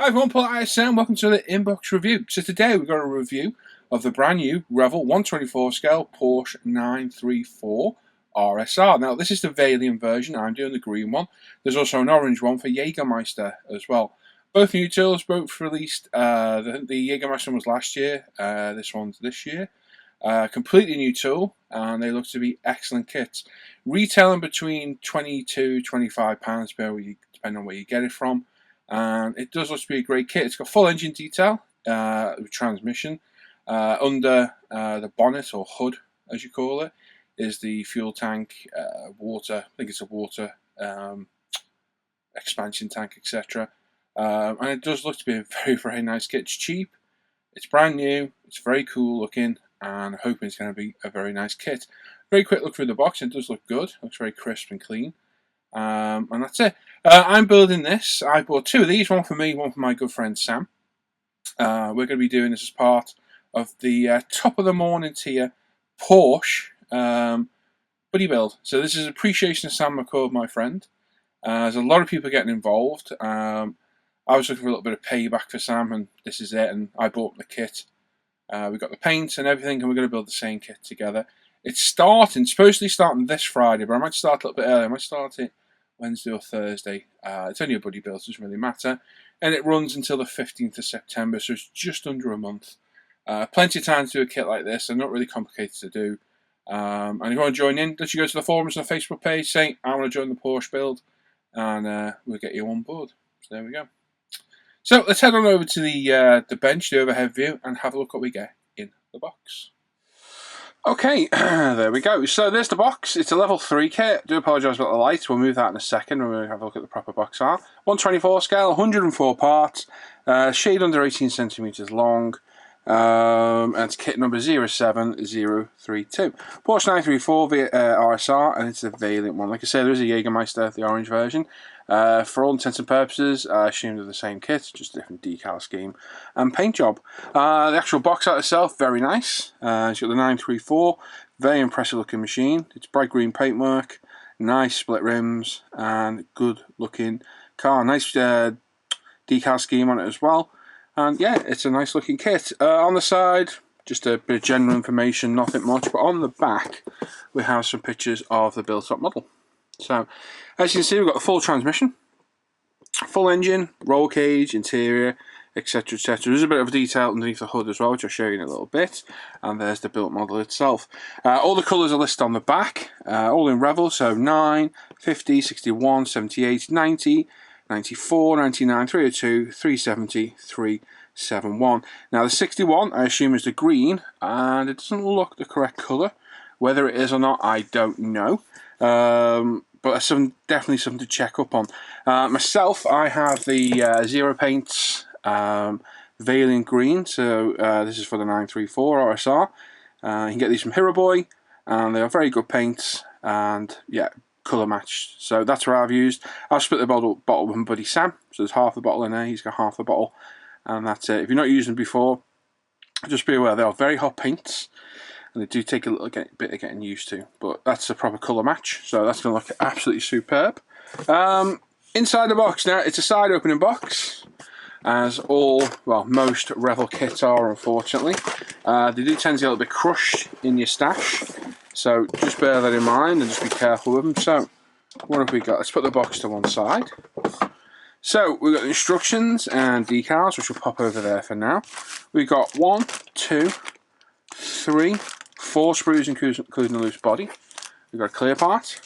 Hi everyone, Paul at RSR, welcome to the inbox review. So today we've got a review of the brand new Revell 124 scale Porsche 934 RSR. Now this is the Vaillant version, I'm doing the green one. There's also an orange one for Jägermeister as well. Both new tools, both released, the Jägermeister one was last year, this one's this year. Completely new tool, and they look to be excellent kits. Retailing between £22 to £25 depending on where you get it from. And it does look to be a great kit. It's got full engine detail with transmission. Under the bonnet or hood, as you call it, is the fuel tank, water. I think it's a water expansion tank, etc. And it does look to be a very, very nice kit. It's cheap. It's brand new. It's very cool looking, and I'm hoping it's going to be a very nice kit. Very quick look through the box. It does look good. Looks very crisp and clean. And that's it. I'm building this. I bought two of these, one for me, one for my good friend Sam. We're going to be doing this as part of the top of the morning tier Porsche buddy build. So this is appreciation of Sam McCord, my friend. There's a lot of people getting involved. I was looking for a little bit of payback for Sam, and this is it. And I bought the kit. We got the paint and everything, and we're going to build the same kit together. It's supposedly starting this Friday, but I might start a little bit earlier. I might start it Wednesday or Thursday. It's only a buddy build, so it doesn't really matter. And it runs until the 15th of September, so it's just under a month. Plenty of time to do a kit like this. They're not really complicated to do. And if you want to join in, just you go to the forums on the Facebook page, say, I want to join the Porsche build, and we'll get you on board. So there we go. So let's head on over to the bench, the overhead view, and have a look what we get in the box. Okay, there we go. So there's the box. It's a level 3 kit. I do apologise about the light. We'll move that in a second when we have a look at the proper box art. 124 scale, 104 parts, shade under 18 centimetres long, and it's kit number 07032. Porsche 934 RSR, and it's a Vaillant one. Like I said, there is a Jägermeister, the orange version. For all intents and purposes, I assume they're the same kit, just a different decal scheme and paint job. The actual box art itself, very nice. It's got the 934, very impressive looking machine. It's bright green paintwork, nice split rims, and good looking car. Nice decal scheme on it as well. And yeah, it's a nice looking kit. On the side, just a bit of general information, nothing much, but on the back we have some pictures of the built-up model. So, as you can see, we've got the full transmission, full engine, roll cage, interior, etc, etc. There's a bit of detail underneath the hood as well, which I'll show you in a little bit. And there's the built model itself. All the colours are listed on the back, all in Revell, so 9, 50, 61, 78, 90, 94, 99, 302, 370, 371. Now the 61, I assume, is the green, and it doesn't look the correct colour. Whether it is or not, I don't know. But it's definitely something to check up on. Myself, I have the Zero Paints Vaillant Green, so this is for the 934 RSR. You can get these from Hero Boy, and they are very good paints, and yeah, colour matched. So that's what I've used. I've split the bottle with my buddy Sam, so there's half the bottle in there, he's got half the bottle, and that's it. If you're not using them before, just be aware they are very hot paints, and they do take a little bit of getting used to, but that's a proper colour match, so that's going to look absolutely superb. Inside the box now, it's a side opening box, as most Revell kits are, unfortunately. They do tend to get a little bit crushed in your stash, so just bear that in mind and just be careful with them. So what have we got? Let's put the box to one side. So we've got the instructions and decals, which will pop over there for now. We've got 1, 2, 3, 4 screws including the loose body. We've got a clear part.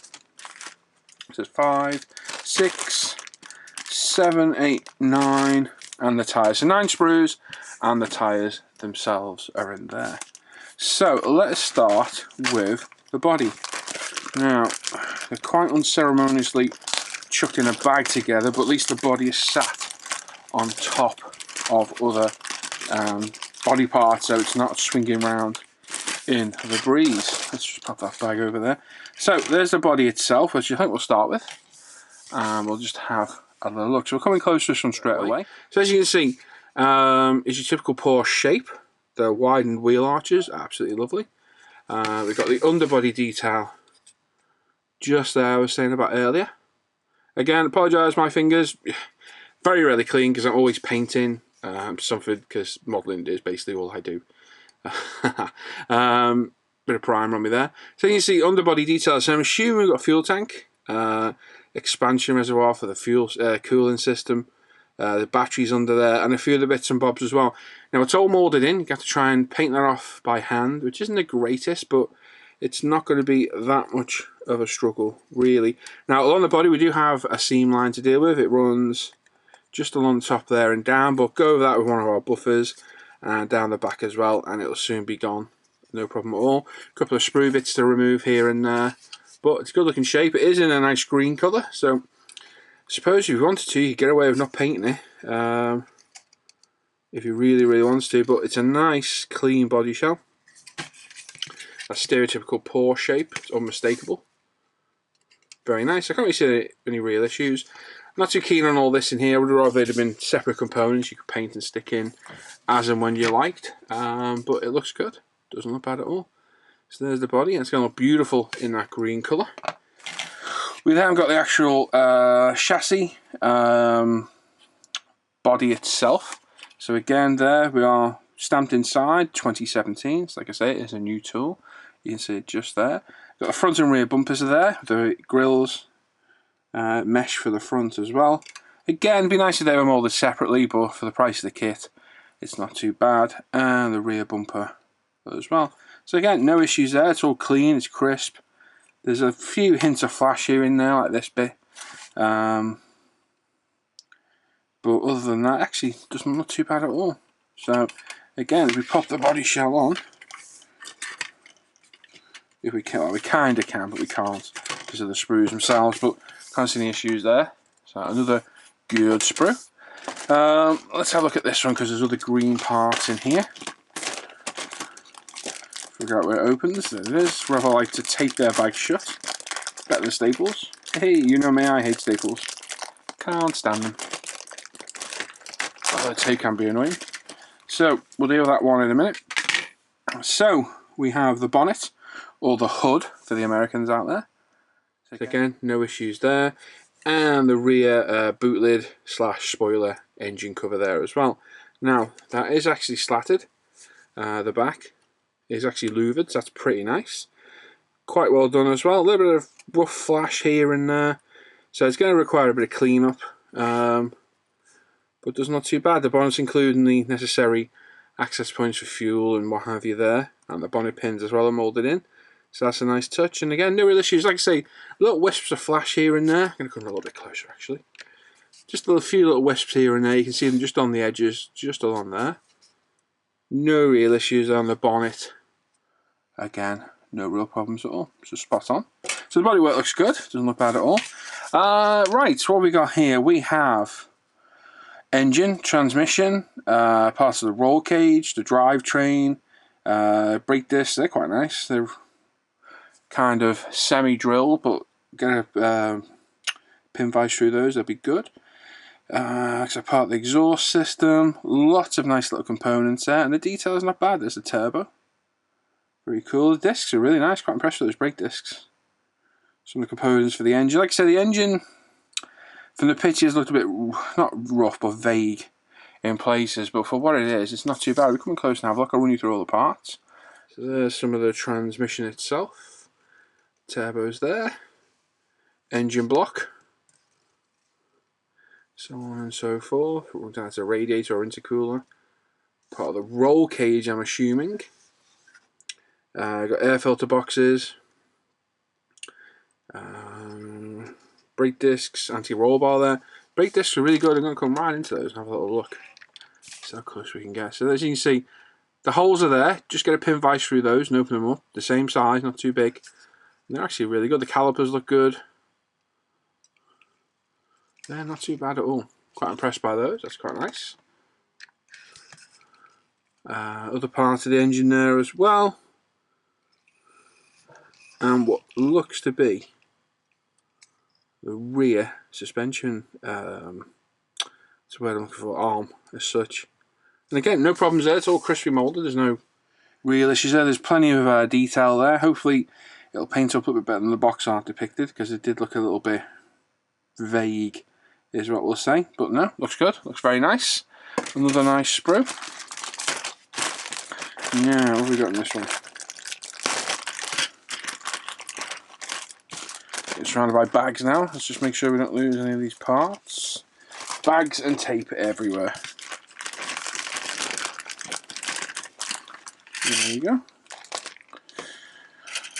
It says 5, 6, 7, 8, 9, and the tyres. So 9 screws, and the tyres themselves are in there. So let us start with the body. Now, they're quite unceremoniously chucked in a bag together, but at least the body is sat on top of other body parts, so it's not swinging around in the breeze. Let's just pop that bag over there. So there's the body itself, which I think we'll start with, and we'll just have a little look. So we're coming close to this one straight away. So as you can see, is your typical Porsche shape. The widened wheel arches, absolutely lovely. We've got the underbody detail just there I was saying about earlier. Again, apologise, my fingers, Very rarely clean because I'm always painting something, because modelling is basically all I do. Bit of primer on me there. So you can see underbody details. So I'm assuming we've got a fuel tank, expansion reservoir for the fuel cooling system. The batteries under there, and a few of the bits and bobs as well. Now it's all moulded in. You have to try and paint that off by hand, which isn't the greatest, but it's not going to be that much of a struggle, really. Now along the body we do have a seam line to deal with. It runs just along the top there and down, but go over that with one of our buffers, and down the back as well, and it'll soon be gone. No problem at all. A couple of sprue bits to remove here and there, but it's a good looking shape. It is in a nice green colour, so I suppose if you wanted to, you could get away with not painting it, if you really wanted to, but it's a nice clean body shell. A stereotypical Porsche shape, it's unmistakable. Very nice. I can't really see any real issues. I'm not too keen on all this in here. I would rather they'd have been separate components you could paint and stick in as and when you liked, but it looks good. Doesn't look bad at all. So there's the body, and it's going to look beautiful in that green colour. We then got the actual chassis body itself. So again, there we are, stamped inside 2017. So like I say, it is a new tool. You can see it just there. Got the front and rear bumpers there, the grills, mesh for the front as well. Again, be nice if they were moulded separately, but for the price of the kit, it's not too bad. And the rear bumper as well. So again, no issues there. It's all clean, it's crisp. There's a few hints of flash here and there, like this bit. But other than that, actually, doesn't look too bad at all. So, again, if we pop the body shell on, if we can, well, we kind of can, but we can't because of the sprues themselves. But can't see any issues there. So another good sprue. Let's have a look at this one because there's other green parts in here. Figure out where it opens. There it is. Revell like to tape their bag shut. Better than staples. Hey, you know me, I hate staples. Can't stand them. Although tape can be annoying. So, we'll deal with that one in a minute. So, we have the bonnet, or the hood for the Americans out there. So again, no issues there. And the rear boot lid / spoiler engine cover there as well. Now, that is actually slatted. The back is actually louvered, so that's pretty nice. Quite well done as well. A little bit of rough flash here and there, so it's going to require a bit of clean up, but does not too bad. The bonnet's including the necessary access points for fuel and what have you there, and the bonnet pins as well are moulded in, so that's a nice touch. And again, no real issues. Like I say, little wisps of flash here and there. I'm going to come a little bit closer actually. Just a few little wisps here and there. You can see them just on the edges, just along there. No real issues on the bonnet. Again, no real problems at all. It's just spot on. So the bodywork looks good. Doesn't look bad at all. Right, so what we got here? We have engine, transmission, parts of the roll cage, the drivetrain, brake discs. They're quite nice. They're kind of semi-drilled, but get a pin vise through those. That'd be good. So part of the exhaust system. Lots of nice little components there, and the detail is not bad. There's a turbo. Very cool. The discs are really nice. Quite impressed with those brake discs. Some of the components for the engine. Like I said, the engine from the pictures looked a bit, not rough, but vague in places. But for what it is, it's not too bad. We're coming close and have a look. I'll run you through all the parts. So there's some of the transmission itself. Turbos there. Engine block. So on and so forth. That's a radiator or intercooler. Part of the roll cage, I'm assuming. Got air filter boxes, brake discs, anti-roll bar there. Brake discs are really good. I'm going to come right into those and have a little look. See how close we can get. So as you can see, the holes are there. Just get a pin vise through those and open them up. The same size, not too big. And they're actually really good. The calipers look good. They're not too bad at all. Quite impressed by those. That's quite nice. Other parts of the engine there as well. And what looks to be the rear suspension, that's what I'm looking for, arm as such. And again, no problems there. It's all crisply moulded. There's no real issues there. There's plenty of detail there. Hopefully it'll paint up a little bit better than the box art depicted, because it did look a little bit vague is what we'll say. But no, looks good, looks very nice. Another nice sprue. Now, what have we got in this one? It's surrounded by bags now. Let's just make sure we don't lose any of these parts. Bags and tape everywhere. There you go.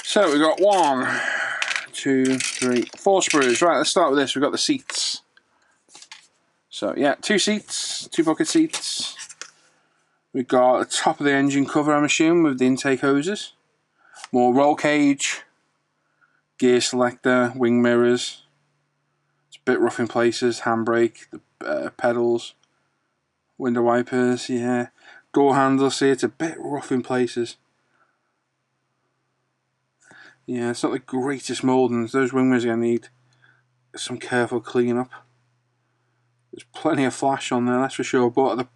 So we've got 1, 2, 3, 4 sprues. Right, let's start with this. We've got the seats. So yeah, 2 seats, 2 bucket seats. We've got the top of the engine cover, I'm assuming, with the intake hoses. More roll cage, gear selector, wing mirrors. It's a bit rough in places. Handbrake, the pedals, window wipers. Yeah, door handles. See, it's a bit rough in places. Yeah, it's not the greatest mouldings. Those wing mirrors are going to need some careful clean up. There's plenty of flash on there, that's for sure. But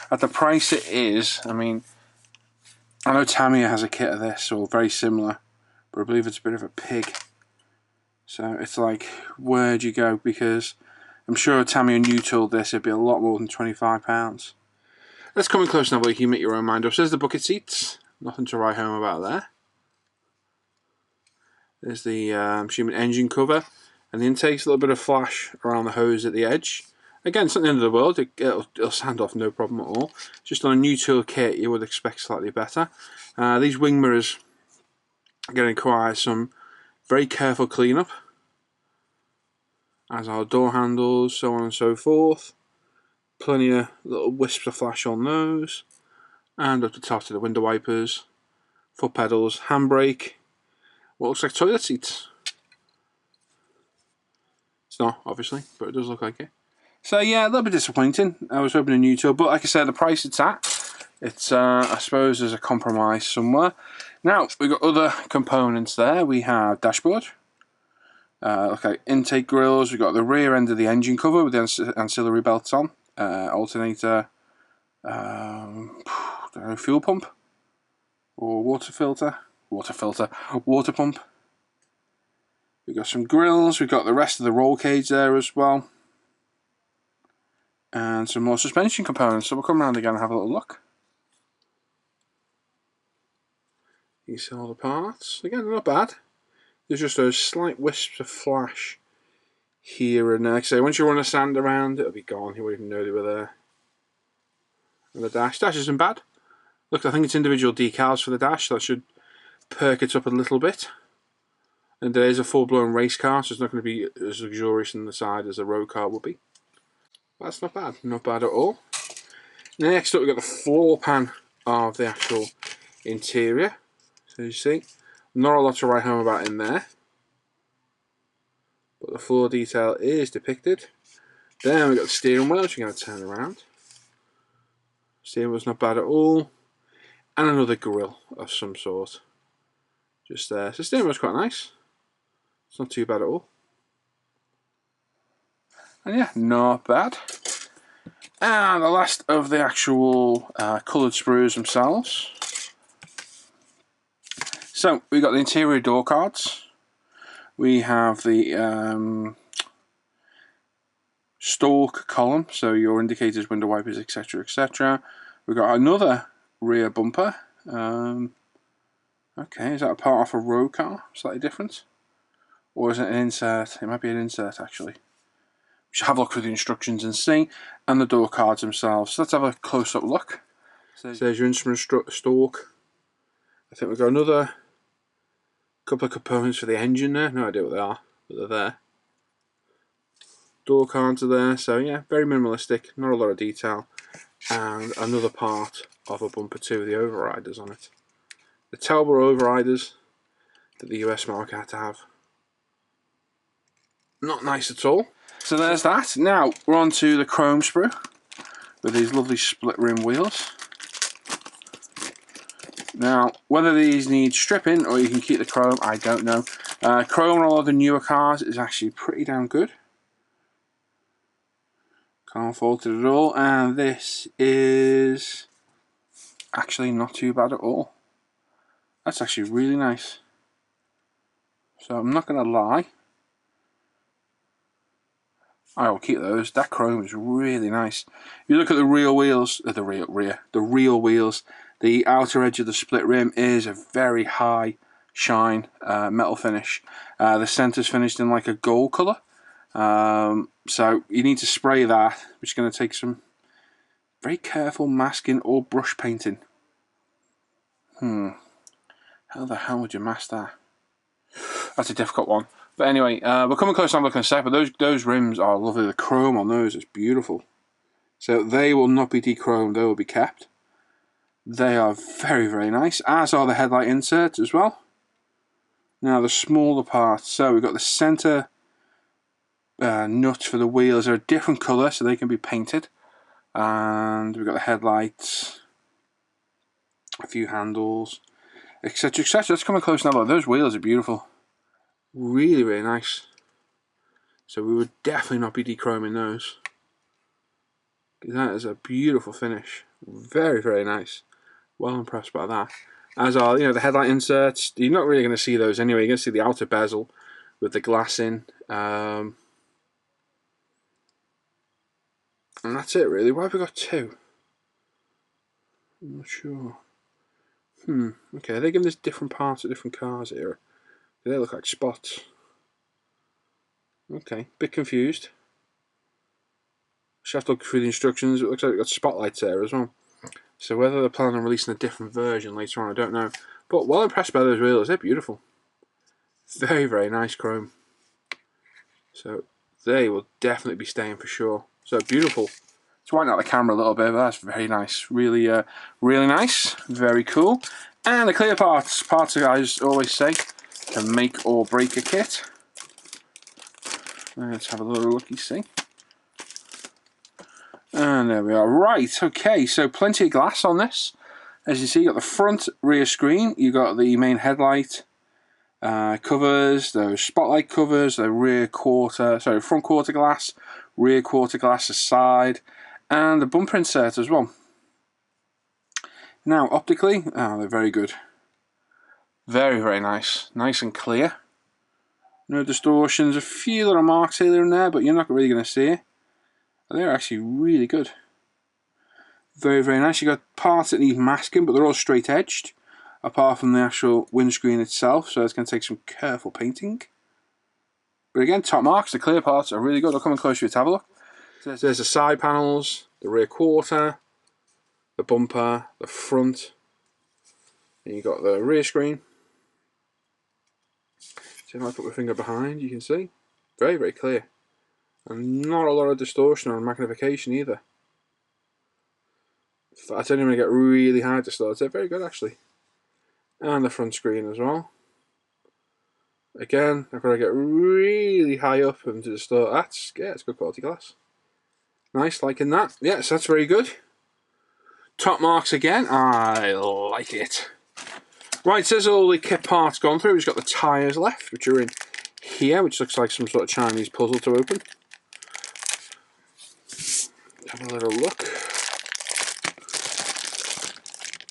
at the price it is, I mean, I know Tamiya has a kit of this, or very similar, but I believe it's a bit of a pig. So it's like, where'd you go? Because I'm sure Tamiya new tooled this, it'd be a lot more than £25. Let's come in close now, but you can make your own mind up. So there's the bucket seats, nothing to write home about there. There's the I'm assuming engine cover, and the intake's a little bit of flash around the hose at the edge. Again, it's not the end of the world, it'll sand off no problem at all. Just on a new tool kit you would expect slightly better. These wing mirrors are going to require some very careful cleanup, as are door handles, so on and so forth. Plenty of little wisps of flash on those, and up the top to the window wipers, foot pedals, handbrake, what looks like toilet seats. It's not, obviously, but it does look like it. So yeah, a little bit disappointing. I was hoping a new tool, but like I said, the price it's at, it's I suppose there's a compromise somewhere. Now we've got other components there. We have dashboard, okay, intake grills. We've got the rear end of the engine cover with the ancillary belts on, alternator, I don't know, fuel pump or water pump. We've got some grills. We've got the rest of the roll cage there as well. And some more suspension components. So we'll come around again and have a little look. You see all the parts. Again, not bad. There's just those slight wisps of flash here and there. Like I say, once you run a sand around, it'll be gone. You won't even know they were there. And the dash isn't bad. Look, I think it's individual decals for the dash, so that should perk it up a little bit. And there is a full-blown race car, so it's not going to be as luxurious on the side as a road car would be. That's not bad, not bad at all. Next up, we've got the floor pan of the actual interior. So you see, not a lot to write home about in there, but the floor detail is depicted. Then we've got the steering wheel, which we're going to turn around. Steering wheel's not bad at all, and another grille of some sort just there. So the steering wheel's quite nice. It's not too bad at all. And yeah, not bad. And the last of the actual coloured sprues themselves. So we've got the interior door cards. We have the stalk column, so your indicators, window wipers, etc, etc. We've got another rear bumper. Okay, is that a part off a road car? Slightly different? Or is it an insert? It might be an insert actually. We should have a look through the instructions and see. And the door cards themselves. So let's have a close-up look. So there's your instrument stalk. I think we've got another couple of components for the engine there. No idea what they are, but they're there. Door cards are there, so yeah, very minimalistic, not a lot of detail. And another part of a bumper too, with the overriders on it. The Talbot overriders that the US market had to have. Not nice at all. So there's that. Now we're on to the chrome sprue with these lovely split rim wheels. Now whether these need stripping or you can keep the chrome, I don't know. Chrome on all of the newer cars is actually pretty damn good. Can't fault it at all, and this is actually not too bad at all. That's actually really nice. So I'm not going to lie, I will keep those. That chrome is really nice. If you look at the real wheels, the real wheels, the outer edge of the split rim is a very high shine metal finish. The center's finished in like a gold color. So you need to spray that, which is going to take some very careful masking or brush painting. How the hell would you mask that? That's a difficult one. But anyway, we're coming close to looking at a sec, but those rims are lovely. The chrome on those is beautiful. So they will not be dechromed, they will be kept. They are very, very nice, as are the headlight inserts as well. Now the smaller parts, so we've got the centre nuts for the wheels are a different colour, so they can be painted. And we've got the headlights, a few handles, etc, etc. Let's come close now. Those wheels are beautiful. Really, really nice. So we would definitely not be dechroming those. That is a beautiful finish. Very, very nice. Well impressed by that. As are, the headlight inserts. You're not really going to see those anyway. You're going to see the outer bezel with the glass in. And that's it really. Why have we got two? I'm not sure. Okay, they're giving us different parts of different cars here. They look like spots. Okay, bit confused. Just have to look through the instructions. It looks like we've got spotlights there as well. So whether they're planning on releasing a different version later on, I don't know. But well impressed by those wheels. They're beautiful. Very, very nice chrome. So they will definitely be staying for sure. So beautiful. Let's widen out the camera a little bit, but that's very nice. Really, really nice. Very cool. And the clear parts. Parts, I always say, can make or break a kit. Let's have a little looky see. And there we are. Right, okay, so plenty of glass on this. As you see, you got the front rear screen, you got the main headlight covers, those spotlight covers, the front quarter glass, rear quarter glass aside, and the bumper insert as well. Now, optically, they're very good. Very, very nice. Nice and clear. No distortions. A few little marks here and there, but you're not really going to see it. They're actually really good. Very, very nice. You got parts that need masking, but they're all straight edged, apart from the actual windscreen itself, so it's going to take some careful painting. But again, top marks, the clear parts are really good. I'll come in closer to have a look. So there's the side panels, the rear quarter, the bumper, the front, and you've got the rear screen. So if I put my finger behind, you can see, very, very clear. And not a lot of distortion or magnification either. I don't even get really high distort. They're very good actually. And the front screen as well. Again, I've got to get really high up and to distort. It's good quality glass. Nice, liking that. Yes, that's very good. Top marks again. I like it. Right, so there's all the kit parts gone through. We've just got the tyres left, which are in here, which looks like some sort of Chinese puzzle to open. Have a little look.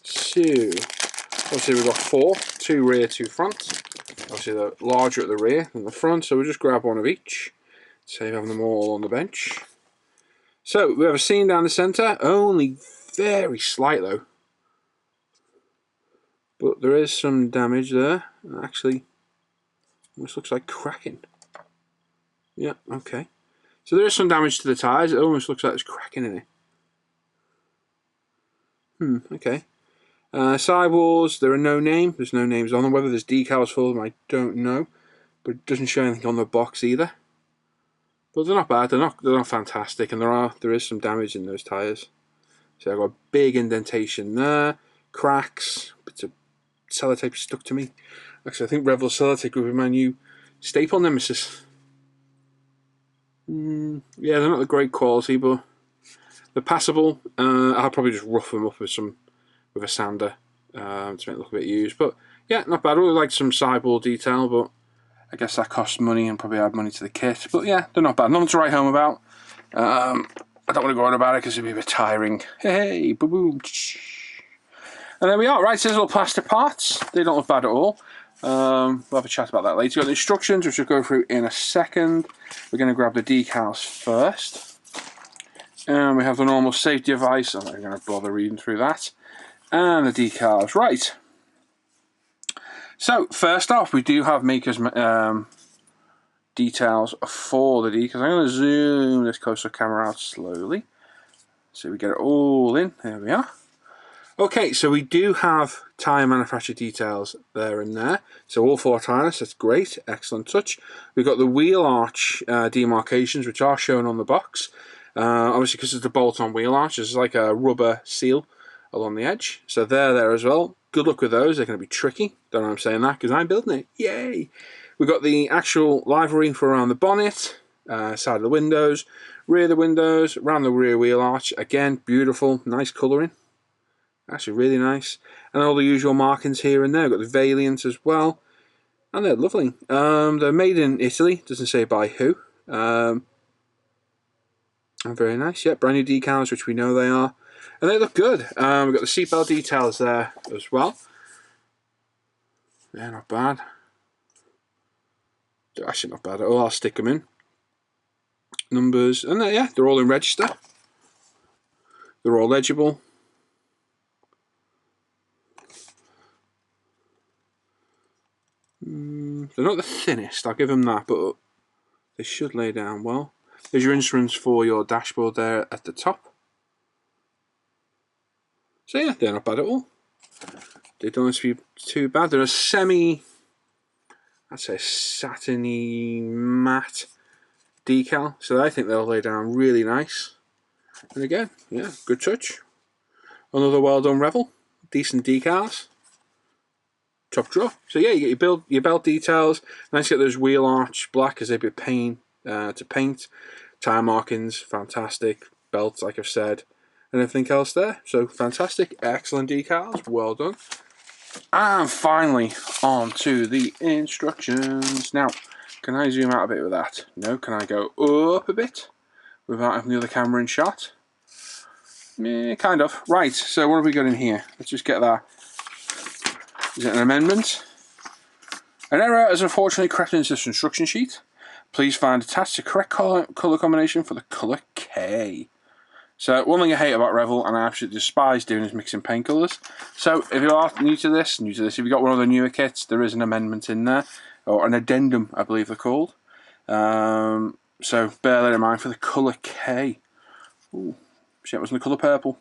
So, obviously we've got four, two rear, two front. Obviously they're larger at the rear than the front, so we'll just grab one of each. Save having them all on the bench. So, we have a seam down the centre, only very slight though. But there is some damage there. Actually, almost looks like cracking. Yeah, okay. So there is some damage to the tyres. It almost looks like there's cracking in it. Okay. Sidewalls, there are no names. There's no names on them. Whether there's decals for them, I don't know. But it doesn't show anything on the box either. But they're not bad. They're not fantastic, and there is some damage in those tyres. So I've got a big indentation there, cracks, bits of sellotape stuck to me. Actually, I think Revell sellotape would be my new staple nemesis. Yeah, they're not the great quality, but they're passable. I'll probably just rough them up with a sander to make it look a bit used. But yeah, not bad. I would like some sidewall detail, but I guess that costs money and probably add money to the kit. But yeah, they're not bad. Nothing to write home about. I don't want to go on about it because it'd be a bit tiring. Hey, boom, boom. And there we are. Right, so there's little plastic parts. They don't look bad at all. We'll have a chat about that later. We've got the instructions, which we'll go through in a second. We're going to grab the decals first. And we have the normal safety advice. I'm not going to bother reading through that. And the decals. Right. So, first off, we do have makers details for the decals. I'm going to zoom this close-up camera out slowly so we get it all in. There we are. Okay, so we do have tyre manufacturer details there and there. So all 4 tyres, that's great, excellent touch. We've got the wheel arch demarcations, which are shown on the box. Obviously, because it's a bolt-on wheel arch, there's like a rubber seal along the edge. So they're there as well. Good luck with those, they're going to be tricky. Don't know why I'm saying that, because I'm building it. Yay! We've got the actual livery for around the bonnet, side of the windows, rear of the windows, around the rear wheel arch. Again, beautiful, nice colouring. Actually really nice. And all the usual markings here and there. We've got the Vaillant as well. And they're lovely. They're made in Italy. Doesn't say by who. And very nice. Yeah, brand new decals, which we know they are. And they look good. We've got the seatbelt details there as well. They're not bad. They're actually not bad at all. I'll stick them in. Numbers. And yeah, they're all in register. They're all legible. They're not the thinnest, I'll give them that, but they should lay down well. There's your instruments for your dashboard there at the top. So yeah, they're not bad at all. They don't seem to be too bad. They're a semi, I'd say satiny matte decal, so I think they'll lay down really nice. And again, yeah, good touch. Another well done Revell, decent decals. Top drawer. So yeah, you get your belt details. Nice to get those wheel arch black as they'd be a pain to paint. Tire markings, fantastic. Belts, like I've said, and everything else there. So fantastic, excellent decals. Well done. And finally, on to the instructions. Now, can I zoom out a bit with that? No. Can I go up a bit without having the other camera in shot? Yeah, kind of. Right. So what have we got in here? Let's just get that. Is it an amendment? An error has unfortunately crept into this instruction sheet. Please find attached the correct colour combination for the colour K. So one thing I hate about Revell, and I absolutely despise doing, is mixing paint colours. So if you are new to this, if you've got one of the newer kits, there is an amendment in there, or an addendum I believe they're called. So bear that in mind for the colour K. Ooh, shit, wasn't the colour purple.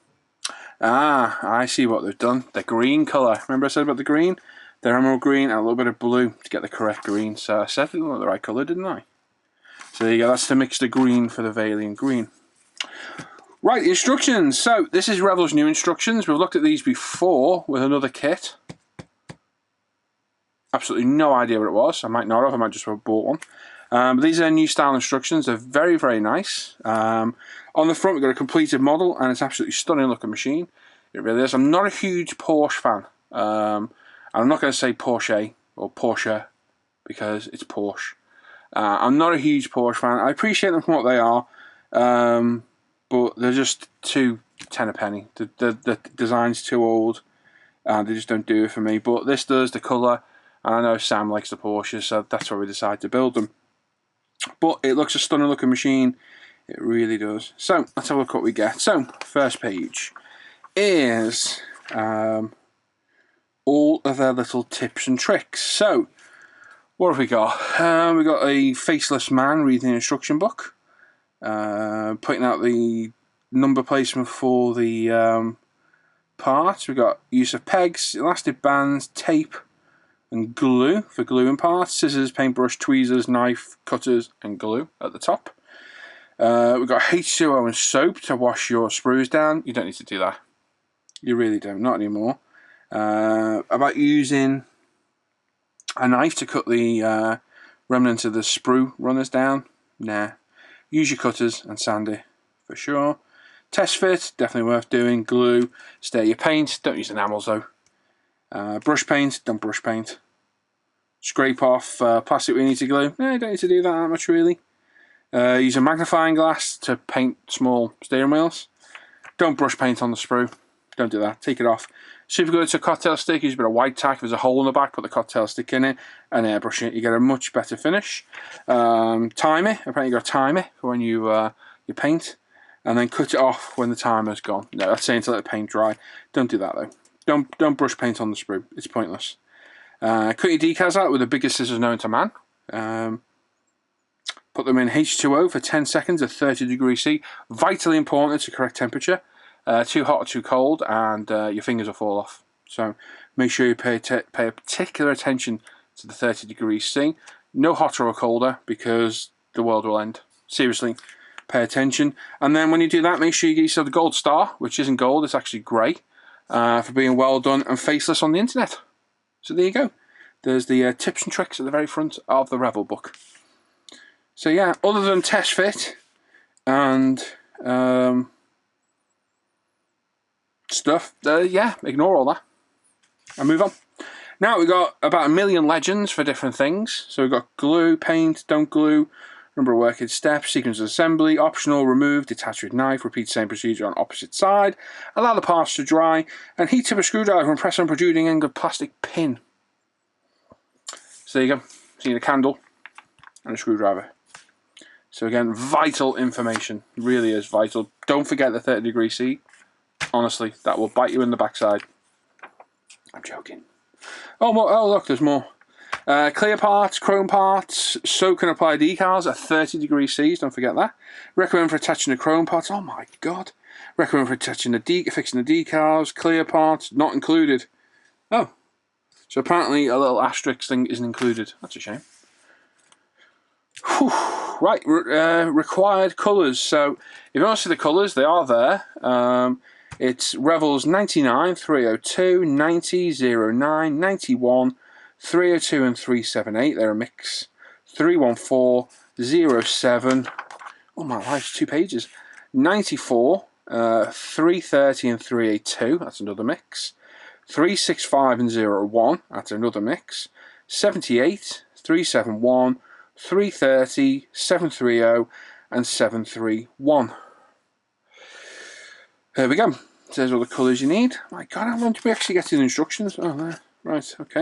Ah, I see what they've done. The green colour. Remember I said about the green? The emerald green and a little bit of blue to get the correct green. So I said it looked the right colour, didn't I? So there you go, that's to mix the green for the Vaillant green. Right, the instructions. So this is Revell's new instructions. We've looked at these before with another kit. Absolutely no idea what it was. I might not have, I might just have bought one. But these are new style instructions. They're very, very nice. On the front, we've got a completed model, and it's absolutely stunning looking machine. It really is. I'm not a huge Porsche fan. I'm not going to say Porsche or Porsche because it's Porsche. I'm not a huge Porsche fan. I appreciate them for what they are, but they're just too 10 a penny. The design's too old, and they just don't do it for me. But this does, the colour, and I know Sam likes the Porsche, so that's why we decided to build them. But it looks a stunning looking machine. It really does. So let's have a look what we get. So first page is all of their little tips and tricks. So what have we got? We've got a faceless man reading the instruction book, putting out the number placement for the parts. We've got use of pegs, elastic bands, tape, and glue for gluing parts, scissors, paintbrush, tweezers, knife, cutters, and glue at the top. We've got H2O and soap to wash your sprues down. You don't need to do that. You really don't, not anymore. About using a knife to cut the remnants of the sprue runners down. Nah. Use your cutters and sander for sure. Test fit, definitely worth doing. Glue, stay your paint. Don't use enamels though. Brush paint, don't brush paint. Scrape off plastic we need to glue. Don't need to do that much really. Use a magnifying glass to paint small steering wheels. Don't brush paint on the sprue. Don't do that. Take it off. Super good. It's a cocktail stick. Use a bit of white tack. If there's a hole in the back, put the cocktail stick in it and airbrush it. You get a much better finish. Time it. Apparently, you got to time it for when you paint, and then cut it off when the timer's gone. No, that's saying to let the paint dry. Don't do that though. Don't brush paint on the sprue. It's pointless. Cut your decals out with the biggest scissors known to man. Put them in H2O for 10 seconds at 30 degrees C. Vitally important, it's the correct temperature. Too hot or too cold, and your fingers will fall off. So make sure you pay particular attention to the 30 degrees C. No hotter or colder, because the world will end. Seriously, pay attention. And then when you do that, make sure you get yourself the gold star, which isn't gold, it's actually grey, for being well done and faceless on the internet. So there you go. There's the tips and tricks at the very front of the Revell book. So yeah, other than test fit and stuff, yeah, ignore all that and move on. Now we've got about 1 million legends for different things. So we've got glue, paint, don't glue, number of working steps, sequence of assembly, optional, remove, detach with knife, repeat same procedure on opposite side, allow the parts to dry, and heat up a screwdriver and press on protruding end of plastic pin. So there you go, see the candle and a screwdriver. So again, vital information, really is vital. Don't forget the 30 degrees C. Honestly, that will bite you in the backside. I'm joking. Oh, look, there's more. Clear parts, chrome parts, soak and apply decals at 30 degrees C, don't forget that. Recommend for attaching the chrome parts, oh my god. Recommend for attaching fixing the decals, clear parts, not included. Oh, so apparently a little asterisk thing isn't included, that's a shame. Whew. Right, required colours. So if you want to see the colours, they are there. It's Revell's 99, 302, 90, 09, 91, 302 and 378. They're a mix. 314, 07. Oh my life, 2 pages. 94, 330 and 382. That's another mix. 365 and 01. That's another mix. 78, 371. 330, 730 and 731. There we go. There's all the colours you need. My god, how long do we actually get to the instructions? Oh, there. Right, okay.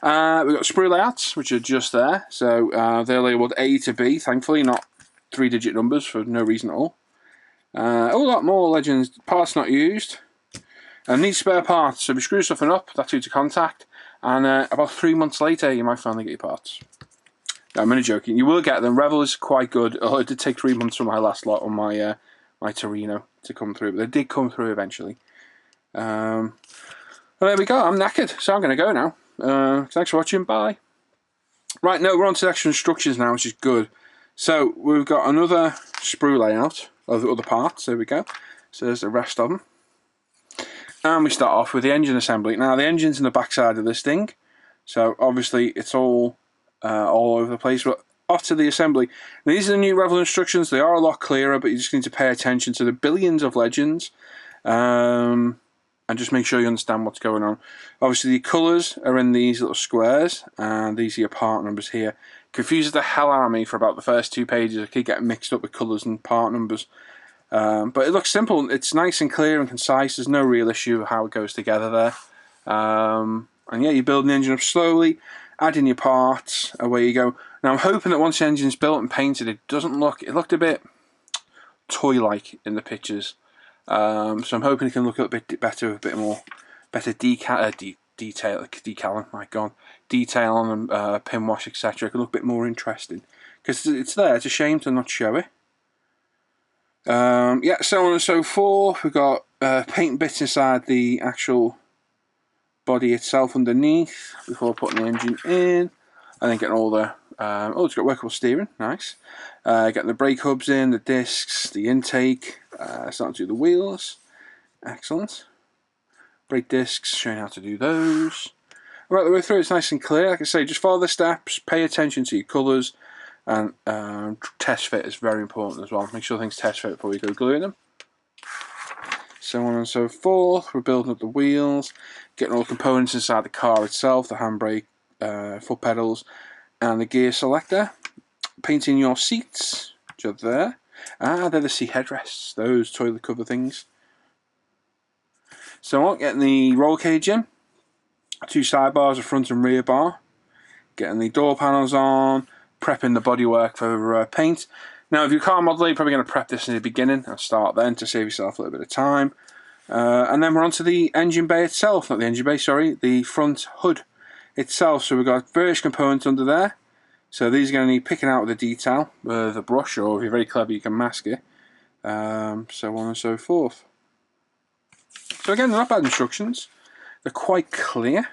We've got sprue layouts, which are just there. So they're labelled A to B, thankfully, not 3-digit numbers for no reason at all. A lot more legends. Parts not used. And need spare parts. So if you screw something up, that's who to contact. And about 3 months later, you might finally get your parts. No, I'm only joking. You will get them. Revell is quite good. Oh, it did take 3 months for my last lot on my my Torino to come through, but they did come through eventually. Well, there we go. I'm knackered, so I'm going to go now. Thanks for watching. Bye. Right, no, we're on to the actual instructions now, which is good. So we've got another sprue layout of the other parts. There we go. So there's the rest of them. And we start off with the engine assembly. Now the engine's in the back side of this thing, so obviously it's all over the place, but off to the assembly. Now, these are the new Revell instructions. They are a lot clearer, but you just need to pay attention to the billions of legends and just make sure you understand what's going on. Obviously the colours are in these little squares, and these are your part numbers here. Confuses the hell out of me for about the first 2 pages. I keep getting mixed up with colours and part numbers. But it looks simple. It's nice and clear and concise. There's no real issue of how it goes together there. And yeah, you build an engine up slowly, add in your parts, away you go. Now I'm hoping that once the engine's built and painted, it looked a bit toy-like in the pictures. So I'm hoping it can look a bit better, with a bit more, better detail, my god, detail on them, pin wash, etc. It can look a bit more interesting, because it's there. It's a shame to not show it. Yeah, so on and so forth. We've got paint bits inside the actual body itself underneath before putting the engine in, and then getting all the oh, it's got workable steering, nice. Getting the brake hubs in, the discs, the intake, starting to do the wheels, excellent. Brake discs, showing how to do those. Right the way through, it's nice and clear. Like I say, just follow the steps, pay attention to your colours, and test fit is very important as well. Make sure things test fit before you go gluing them. So on and so forth. We're building up the wheels, getting all the components inside the car itself, the handbrake, foot pedals, and the gear selector. Painting your seats, which are there. Ah, they're the seat headrests, those toilet cover things. So I'm getting the roll cage in, 2 sidebars, a front and rear bar, getting the door panels on, prepping the bodywork for paint. Now if you're a car modeler, you're probably going to prep this in the beginning and start then to save yourself a little bit of time. And then we're onto the engine bay itself, not the engine bay, sorry, the front hood itself. So we've got various components under there. So these are going to need picking out with a detail with a brush, or if you're very clever you can mask it, so on and so forth. So again, they're not bad instructions, they're quite clear.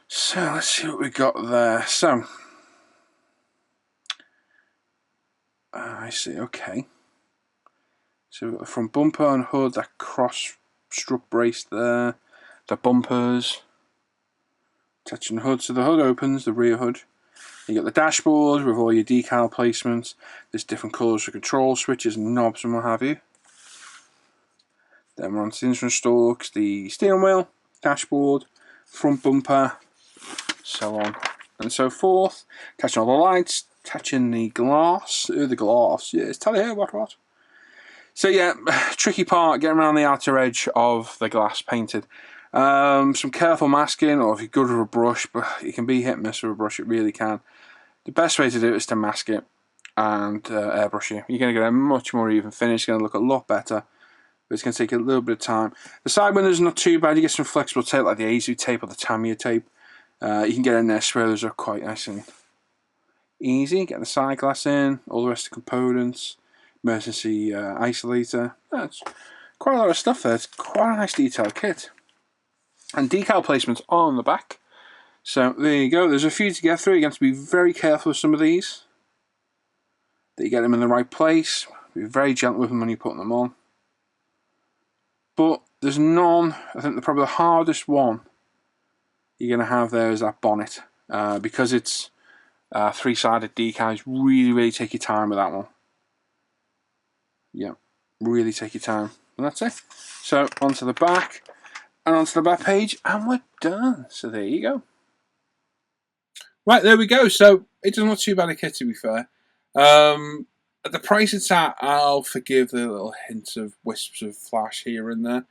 So let's see what we got there. So I see, okay. So we've got the front bumper and hood, that cross strut brace there, the bumpers, attaching the hood, so the hood opens, the rear hood. You got the dashboard with all your decal placements. There's different colours for control switches and knobs and what have you. Then we're on to the instrument stalks, the steering wheel, dashboard, front bumper, so on and so forth. Attaching all the lights, attaching the glass. Yeah, it's telling you what. So yeah, tricky part, getting around the outer edge of the glass painted. Some careful masking, or if you're good with a brush, but it can be hit and miss with a brush, it really can. The best way to do it is to mask it and airbrush it. You're going to get a much more even finish, it's going to look a lot better, but it's going to take a little bit of time. The side windows are not too bad, you get some flexible tape like the Aizu tape or the Tamiya tape. You can get in there, swear those are quite nice and easy. Get the side glass in, all the rest of the components, emergency isolator. That's quite a lot of stuff there, it's quite a nice detailed kit. And decal placements on the back. So there you go, there's a few to get through. You have to be very careful with some of these, that you get them in the right place. Be very gentle with them when you're putting them on. But there's none, I think probably the hardest one you're going to have there is that bonnet. Because it's 3-sided decals, really take your time with that one. Yeah, really take your time. And that's it. So onto the back, and onto the back page, and we're done. So there you go. Right, there we go. So it's not too bad a kit, to be fair. At the price it's at, I'll forgive the little hints of wisps of flash here and there.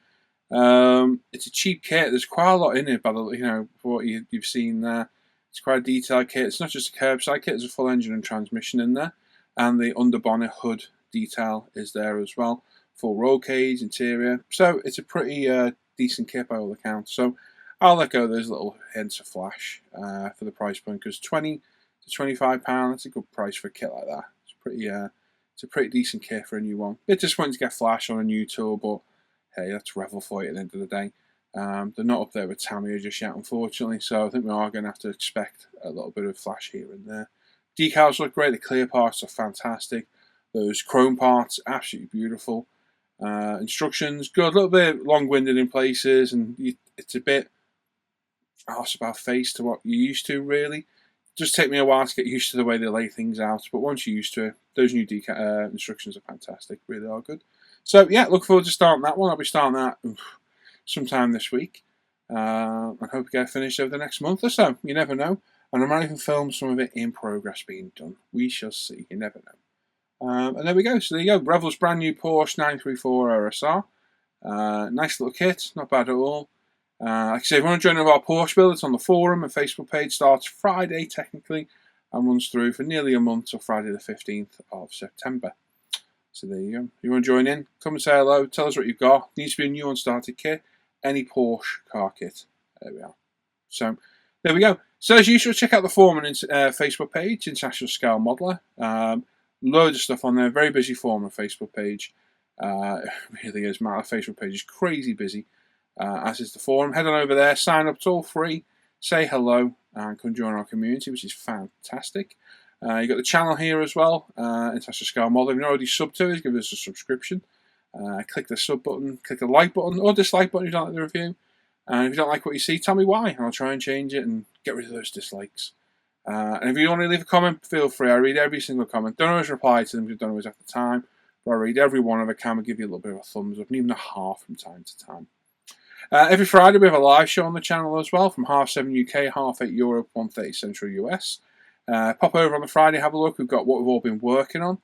It's a cheap kit. There's quite a lot in it, by the for what you've seen there. It's quite a detailed kit. It's not just a curbside kit. There's a full engine and transmission in there, and the under bonnet hood detail is there as well. Full roll cage interior. So it's a pretty decent kit by all accounts. So I'll let go of those little hints of flash for the price point, because £20 to £25, that's a good price for a kit like that. It's a pretty decent kit for a new one. Bit disappointing to get flash on a new tool, but hey, that's Revell for you at the end of the day. They're not up there with Tamiya just yet, unfortunately, so I think we are going to have to expect a little bit of flash here and there. Decals look great, the clear parts are fantastic. Those chrome parts, absolutely beautiful. Instructions, good, a little bit long-winded in places, and it's a bit arse about face to what you're used to, really. Just take me a while to get used to the way they lay things out, but once you're used to it, those new instructions are fantastic, really are good. So yeah, look forward to starting that one. I'll be starting that sometime this week. I hope we get finished over the next month or so. You never know. And I might even film some of it in progress being done. We shall see. You never know. And there we go. So there you go. Revell's brand new Porsche 934 RSR. Nice little kit. Not bad at all. Like I say, if you want to join our Porsche build, it's on the forum and Facebook page. Starts Friday, technically, and runs through for nearly a month till Friday the 15th of September. So there you go. If you want to join in, come and say hello. Tell us what you've got. Needs to be a new unstarted kit. Any Porsche car kit. There we are. So there we go. So as usual, check out the forum and Facebook page, International Scale Modeler. Loads of stuff on there. Very busy forum and Facebook page. It really is. My Facebook page is crazy busy. As is the forum. Head on over there, sign up, it's all free, say hello, and come join our community, which is fantastic. You've got the channel here as well, International Scale Model. If you're not already subbed to us, give us a subscription. Click the sub button, click the like button, or dislike button if you don't like the review. And if you don't like what you see, tell me why, and I'll try and change it and get rid of those dislikes. And if you want to leave a comment, feel free. I read every single comment. Don't always reply to them because I don't always have the time, but I read every one if I can and give you a little bit of a thumbs up, and even a heart from time to time. Every Friday we have a live show on the channel as well, from 7:30 UK, 8:30 Europe, 1:30 Central US. Pop over on the Friday, have a look. We've got what we've all been working on.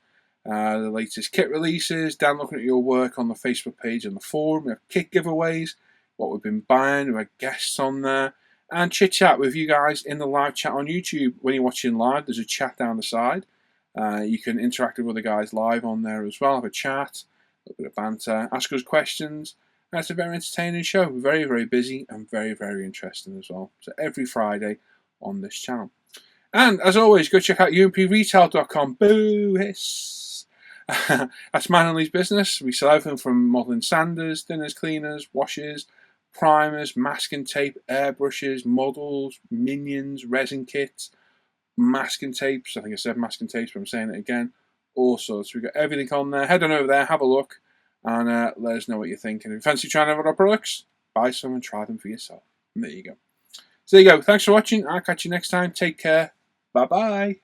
the latest kit releases, Dan looking at your work on the Facebook page and the forum. We have kit giveaways, what we've been buying, we have guests on there, and chit chat with you guys in the live chat on YouTube. When you're watching live, there's a chat down the side. You can interact with the guys live on there as well, have a chat, a little bit of banter, ask us questions. And it's a very entertaining show, very, very busy and very, very interesting as well. So every Friday on this channel. And as always, go check out umpretail.com. Boo hiss. That's Man and Lee's business. We sell everything from modelling sanders, thinners, cleaners, washes, primers, masking tape, airbrushes, models, minions, resin kits, masking tapes. I think I said masking tapes, but I'm saying it again. All sorts. We've got everything on there. Head on over there, have a look, and let us know what you're thinking. If you fancy trying out our products, buy some and try them for yourself. And there you go. So there you go. Thanks for watching. I'll catch you next time. Take care. Bye-bye.